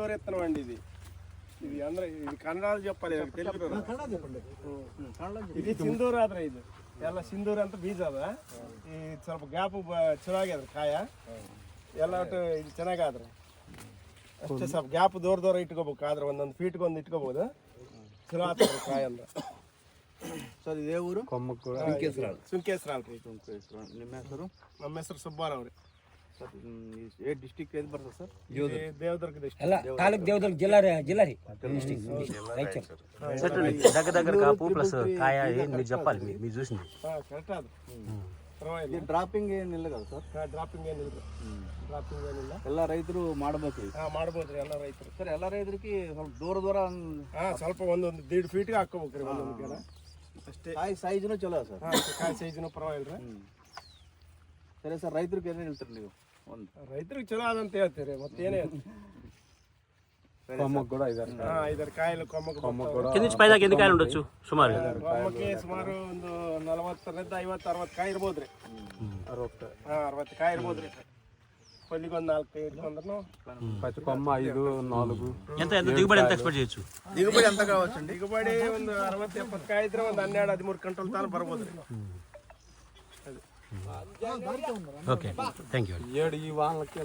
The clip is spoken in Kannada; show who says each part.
Speaker 1: సింధూర్ ఎత్తనం అండి ఇది. ఇది ಅಂದ್ರೆ ఇది ಕನ್ನಡದಲ್ಲಿ చెప్పాలి, తెలుగులో ಇದು ಸಿಂಧೂರ ಆದ್ರೆ ಇದು ಎಲ್ಲ ಸಿಂಧೂರ ಅಂತ ಬೀಜ ಅದ. ಈ ಸ್ವಲ್ಪ ಗ್ಯಾಪ್ ಚಲೋ ಆಗ್ಯದ್ರಿ ಕಾಯ ಎಲ್ಲ ಒಟ್ಟು ಇದು ಚೆನ್ನಾಗಾದ್ರೆ ಅಷ್ಟೇ. ಸ್ವಲ್ಪ ಗ್ಯಾಪ್ ದೂರ ಇಟ್ಕೋಬೇಕು, ಆದ್ರೆ ಒಂದೊಂದು ಫೀಟ್ಗೊಂದು ಇಟ್ಕೋಬಹುದು, ಚಲೋ ಆಗ್ತದೆ ಕಾಯ ಅಂದ್ರೆ.
Speaker 2: ಸರ್ ಇದೇ ಊರು
Speaker 1: ಸುಂಕೇಶ್ವರ ಅಲ್ರಿ.
Speaker 2: ನಿಮ್ಮ ಹೆಸರು?
Speaker 1: ನಮ್ಮ ಹೆಸರು ಸುಬ್ಬಾರಾವ್ ರೀ.
Speaker 2: ಸರ್ ಏ ಡಿಸ್ಟಿಕ್ ಎಲ್ಲಿ ಬರ್ತದೆ ಸರ್?
Speaker 1: ದೇವದುರ್ಗ ಡಿಸ್ಟ್ರಿಕ್ಟ್.
Speaker 3: ಎಲ್ಲ ತಾಲೂಕು ದೇವದುರ್ಗ ಜಿಲ್ಲಾ ರೀ
Speaker 4: దగ్గర కాపు ప్లస్ కాయ మీరు చెప్పాలి, మీరు చూసింది
Speaker 1: కరెక్ట్ అది. ಪರವಾಗಿಲ್ಲ.
Speaker 2: ಡ್ರಾಪಿಂಗ್ ಏನಿಲ್ಲ కదా ಸರ್?
Speaker 1: ಡ್ರಾಪಿಂಗ್ ಏನಿಲ್ಲ, ಡ್ರಾಪಿಂಗ್ ಏನಿಲ್ಲ.
Speaker 2: ಎಲ್ಲ ರೈತರು ಮಾಡ್ಬೇಕು.
Speaker 1: ಮಾಡ್ಬೋದ್ರಿ ಎಲ್ಲ ರೈತರು.
Speaker 2: ಸರ್ ಎಲ್ಲ ರೈತರಿಗೆ ಸ್ವಲ್ಪ ದೂರ
Speaker 1: ಸ್ವಲ್ಪ ಒಂದೊಂದು 1.5 ಫೀಟ್ಗೆ ಹಾಕೋಬೇಕ್ರಿ ಒಂದೊಂದು ಗಿಡ ಅಷ್ಟೇ.
Speaker 2: ಕಾಯಿ ಸೈಜ್ನು ಚಲೋ ಸರ್?
Speaker 1: ಕಾಯಿ ಸೈಜ್ನು ಪರವಾಗಿಲ್ಲ.
Speaker 2: ಸರಿ ಸರ್, ರೈತರಿಗೆ ಏನೇನು ಹೇಳ್ತೀರಿ ನೀವು? ಒಂದು
Speaker 1: ರೈತರಿಗೆ ಚಲೋ ಅದಂತ ಹೇಳ್ತೀರಿ, ಮತ್ತೇನೇ
Speaker 5: కొమ్మకు కూడా
Speaker 1: 5 కాయలు కొమ్మకి
Speaker 4: కింద నుంచి పైదాకా ఎన్ని కాయలు ఉండొచ్చు సుమారు?
Speaker 1: కొమ్మకి సుమారు ಒಂದು 40ರಿಂದ 50-60 ಕಾಯಿ ಇರ್ಬೋದ್ರಿ. 60 ಕಾಯಿ ಇರ್ಬೋದ್ರಿ. పల్లికొంద 4 ఇటుకొందను
Speaker 5: ప్రతి కొమ్మ 5-4.
Speaker 4: ఎంత దిగుబడి ఎంత ఎక్స్పెక్ట్ చేయొచ్చు?
Speaker 2: దిగుబడి ఎంత కావచ్చు?
Speaker 1: దిగుబడి ಒಂದು 60-70 ಕಾಯಿ ಇದ್ರೆ ಒಂದು 12-13 ಕ್ವಿಂಟಲ್ ತಾನು ಬರ್ಬೋದ್ರಿ.
Speaker 4: Okay, thank you.
Speaker 5: 7 ఈ వానలకి